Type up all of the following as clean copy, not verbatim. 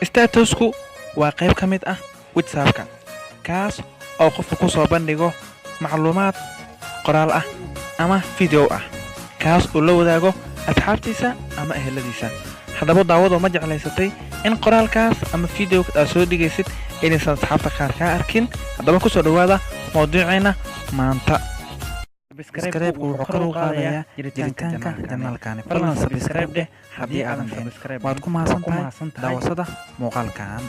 statusku waa qayb ka mid ah WhatsApp-ka, kaas oo qofku ku soo bandhigo macluumaad qoraal ah ama video ah, kaas oo la wadaago asxaabtiisa ama eheladiisa. haddaba daawado ma jeclaysatay in qoraalkaas ama video-ka aad soo dhigaysid inaysan asxaabta qaar kaa arkin? haddaba ku soo dhawaada mawduuceena maanta. Subscribe-ku wuxuu kor u qaadayaa jiritaanka janaalkani. Fadlan subscribe dheh haddii aadan subscribe. Waad ku mahadsantahay daawashada muuqaalkan.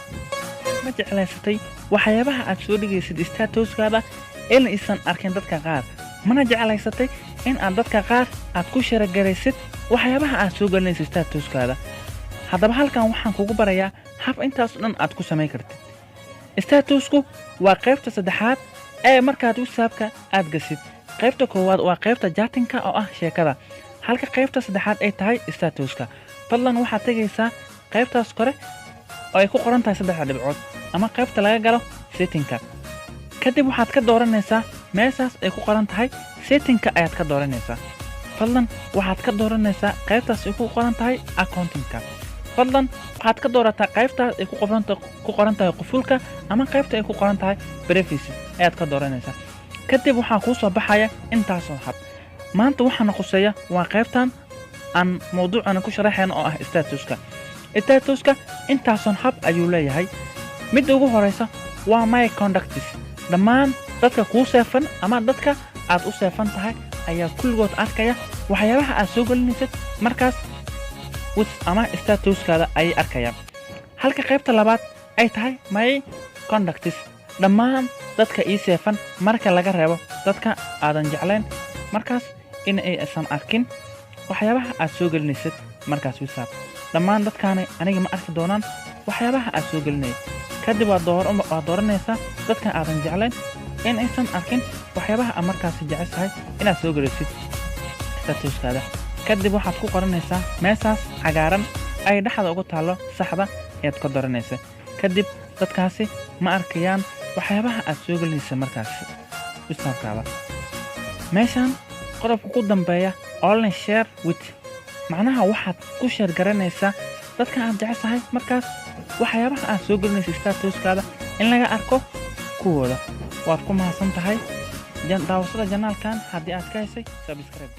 Ma jeclaysatay waxyaabaha aad soo dhigaysid statuskaada in aysan arkin dadka qaar? mana jeclaysatay in aad dadka qaar aad ku sharagaraysid waxyaabaha aad soo gelinaysid statuskaada? haddaba halkan waxaan kugu barayaa hab intaas dhan aad ku samayn kartid. statusku waa qaybta saddexaad ee markaad WhatsApp-ka aad gasid. qaybta koowaad waa qaybta chatting-ka oo ah sheekada, halka qaybta saddexaad ay tahay statuska. fadlan waxaad tagaysaa qaybtaas kore oo ay ku qoran tahay 3 dhibcood ama qaybta laga galo setting-ka. kadib waxaad ka dooranaysaa meeshaas ay ku qoran tahay setting-ka ayaad ka dooranaysaa. fadlan waxaad ka dooranaysaa qaybtaas ay ku qoran tahay accounting-ka. fadlan waxaad ka doorataa qaybtaas ay ku qoran tahay qufulka ama qaybta ay ku qoran tahay privacy ayaad ka dooranaysaa. kadib waxaa kuu soo baxaya intaasoo hab. maanta waxaana quseeya waa qaybtan aan mawduucana ku sharaxayno oo ah statuska. statuska intaasoon hab ayuu leeyahay. midda ugu horeysa waa my contacts. dhammaan dadka kuu seefan ama dadka aad u seefan tahay ayaa kulligood arkaya waxyaabaha aad soo gelinaysid markaas ama statuskaada ayay arkayaan. halka qaybta labaad ay tahay my contacts. dhammaan dadka ii seefan marka laga reebo dadka aadan jeclayn markaas in aysan arkin waxyaabaha aad soo gelinaysid markaas WhatsApp. dhammaan dadkaani aniga ma arki doonaan waxyaabaha aad soo gelinay. kadib waad dooranaysaa dadka aadan jeclayn in aysan arkin waxyaabaha aad markaas jeceshahay inaad soo gelisid statuskaada. kadib waxaad ku qoranaysaa meeshaas cagaaran ay dhexda ugu taalo saxda ayaad ka dooranaysaa. kadib dadkaasi ma arkayaan waxyaabaha aad soo gelinaysa markaas WhatsApp-kaada. meeshaan qodobka ku dambeeya only share with, macnaha waxaad ku share garanaysaa dadka aad jeceshahay markaas waxyaabaha aad soo gelinaysa statuskaada in laga arko kuwooda. waad ku mahadsan tahay daawashada janaalkan. haddii aad ka heshay subscribe.